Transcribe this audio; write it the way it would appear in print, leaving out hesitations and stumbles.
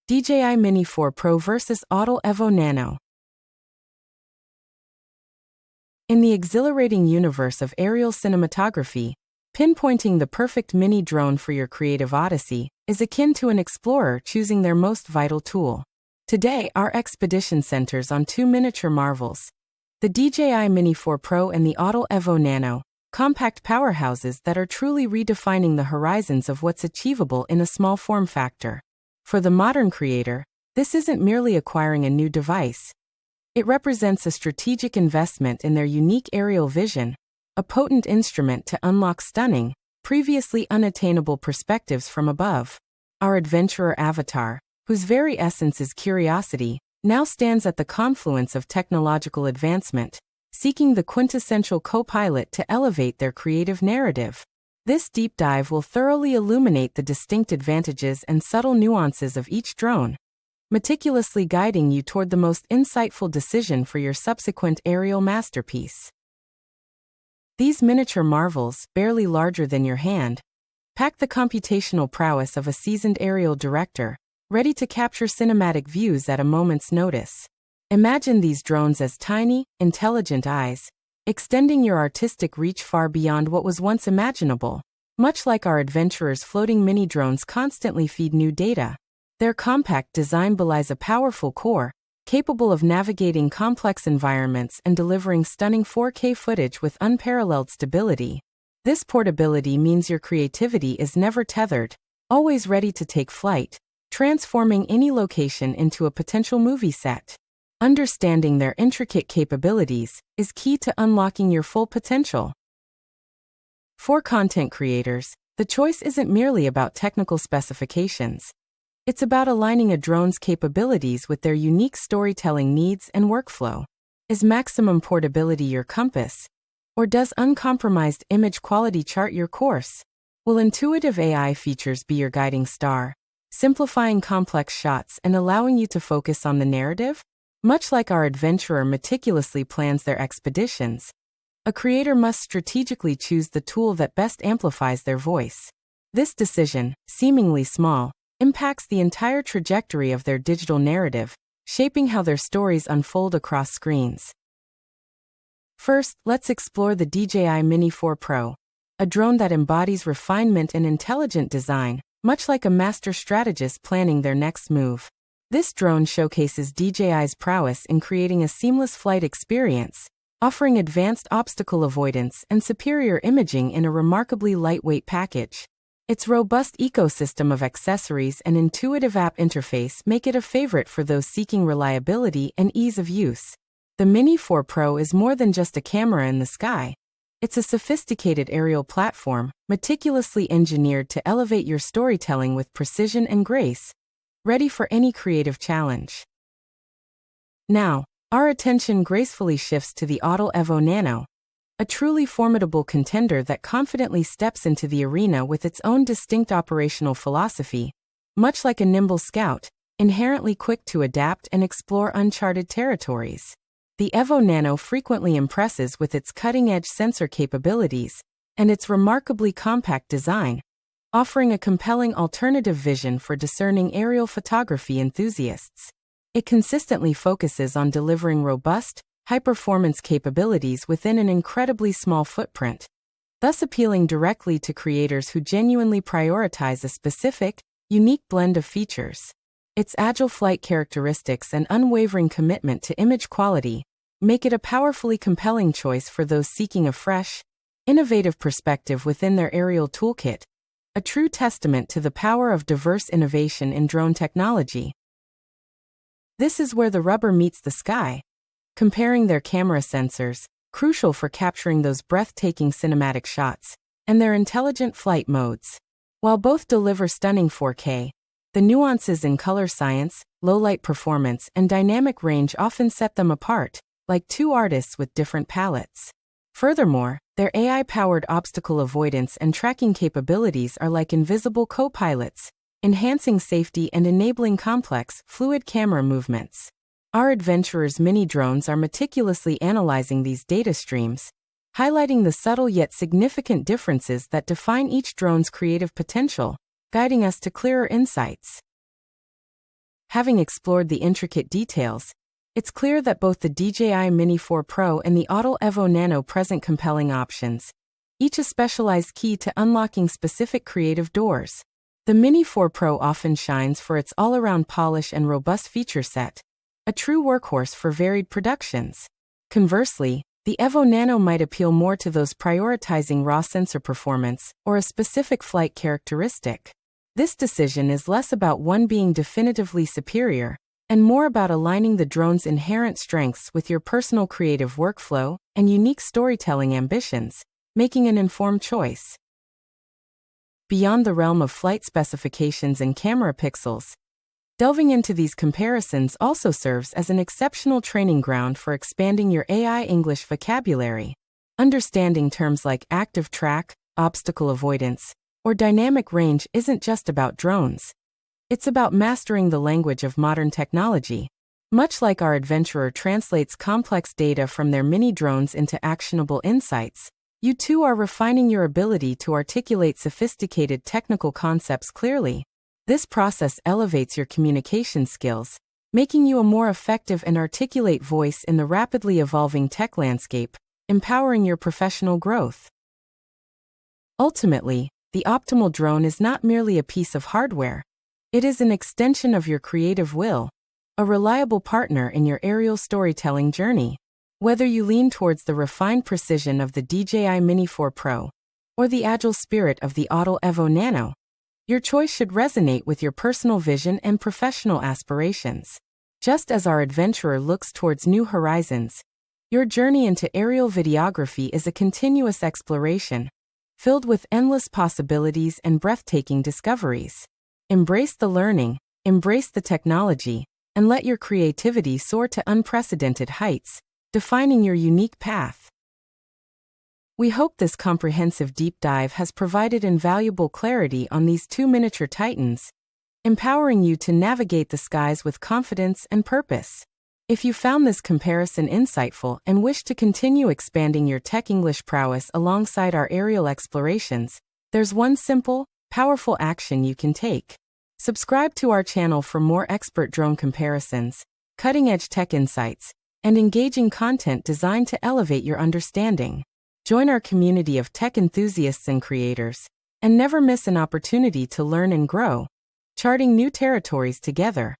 DJI Mini 4 Pro vs Autel Evo Nano. In the exhilarating universe of aerial cinematography, pinpointing the perfect mini drone for your creative odyssey is akin to an explorer choosing their most vital tool. Today, our expedition centers on two miniature marvels: the DJI Mini 4 Pro and the Autel Evo Nano, compact powerhouses that are truly redefining the horizons of what's achievable in a small form factor. For the modern creator, this isn't merely acquiring a new device. It represents a strategic investment in their unique aerial vision, a potent instrument to unlock stunning, previously unattainable perspectives from above. Our adventurer avatar, whose very essence is curiosity, now stands at the confluence of technological advancement, seeking the quintessential co-pilot to elevate their creative narrative. This deep dive will thoroughly illuminate the distinct advantages and subtle nuances of each drone, meticulously guiding you toward the most insightful decision for your subsequent aerial masterpiece. These miniature marvels, barely larger than your hand, pack the computational prowess of a seasoned aerial director, ready to capture cinematic views at a moment's notice. Imagine these drones as tiny, intelligent eyes, extending your artistic reach far beyond what was once imaginable. Much like our adventurers, floating mini drones constantly feed new data. Their compact design belies a powerful core, capable of navigating complex environments and delivering stunning 4K footage with unparalleled stability. This portability means your creativity is never tethered, always ready to take flight, transforming any location into a potential movie set. Understanding their intricate capabilities is key to unlocking your full potential. For content creators, the choice isn't merely about technical specifications. It's about aligning a drone's capabilities with their unique storytelling needs and workflow. Is maximum portability your compass? Or does uncompromised image quality chart your course? Will intuitive AI features be your guiding star, simplifying complex shots and allowing you to focus on the narrative? Much like our adventurer meticulously plans their expeditions, a creator must strategically choose the tool that best amplifies their voice. This decision, seemingly small, impacts the entire trajectory of their digital narrative, shaping how their stories unfold across screens. First, let's explore the DJI Mini 4 Pro, a drone that embodies refinement and intelligent design, much like a master strategist planning their next move. This drone showcases DJI's prowess in creating a seamless flight experience, offering advanced obstacle avoidance and superior imaging in a remarkably lightweight package. Its robust ecosystem of accessories and intuitive app interface make it a favorite for those seeking reliability and ease of use. The Mini 4 Pro is more than just a camera in the sky. It's a sophisticated aerial platform, meticulously engineered to elevate your storytelling with precision and grace, ready for any creative challenge. Now, our attention gracefully shifts to the Autel Evo Nano, a truly formidable contender that confidently steps into the arena with its own distinct operational philosophy. Much like a nimble scout, inherently quick to adapt and explore uncharted territories, the Evo Nano frequently impresses with its cutting-edge sensor capabilities and its remarkably compact design, offering a compelling alternative vision for discerning aerial photography enthusiasts. It consistently focuses on delivering robust, high-performance capabilities within an incredibly small footprint, thus appealing directly to creators who genuinely prioritize a specific, unique blend of features. Its agile flight characteristics and unwavering commitment to image quality make it a powerfully compelling choice for those seeking a fresh, innovative perspective within their aerial toolkit, a true testament to the power of diverse innovation in drone technology. This is where the rubber meets the sky. Comparing their camera sensors, crucial for capturing those breathtaking cinematic shots, and their intelligent flight modes. While both deliver stunning 4K, the nuances in color science, low-light performance, and dynamic range often set them apart, like two artists with different palettes. Furthermore, their AI-powered obstacle avoidance and tracking capabilities are like invisible co-pilots, enhancing safety and enabling complex, fluid camera movements. Our adventurers' mini drones are meticulously analyzing these data streams, highlighting the subtle yet significant differences that define each drone's creative potential, guiding us to clearer insights. Having explored the intricate details, it's clear that both the DJI Mini 4 Pro and the Autel Evo Nano present compelling options, each a specialized key to unlocking specific creative doors. The Mini 4 Pro often shines for its all-around polish and robust feature set, a true workhorse for varied productions. Conversely, the Evo Nano might appeal more to those prioritizing raw sensor performance or a specific flight characteristic. This decision is less about one being definitively superior and more about aligning the drone's inherent strengths with your personal creative workflow and unique storytelling ambitions, making an informed choice. Beyond the realm of flight specifications and camera pixels, delving into these comparisons also serves as an exceptional training ground for expanding your AI English vocabulary. Understanding terms like active track, obstacle avoidance, or dynamic range isn't just about drones. It's about mastering the language of modern technology. Much like our adventurer translates complex data from their mini drones into actionable insights, you too are refining your ability to articulate sophisticated technical concepts clearly. This process elevates your communication skills, making you a more effective and articulate voice in the rapidly evolving tech landscape, empowering your professional growth. Ultimately, the optimal drone is not merely a piece of hardware. It is an extension of your creative will, a reliable partner in your aerial storytelling journey. Whether you lean towards the refined precision of the DJI Mini 4 Pro or the agile spirit of the Autel Evo Nano, your choice should resonate with your personal vision and professional aspirations. Just as our adventurer looks towards new horizons, your journey into aerial videography is a continuous exploration, filled with endless possibilities and breathtaking discoveries. Embrace the learning, embrace the technology, and let your creativity soar to unprecedented heights, defining your unique path. We hope this comprehensive deep dive has provided invaluable clarity on these two miniature titans, empowering you to navigate the skies with confidence and purpose. If you found this comparison insightful and wish to continue expanding your tech English prowess alongside our aerial explorations, there's one simple, powerful action you can take. Subscribe to our channel for more expert drone comparisons, cutting-edge tech insights, and engaging content designed to elevate your understanding. Join our community of tech enthusiasts and creators, and never miss an opportunity to learn and grow, charting new territories together.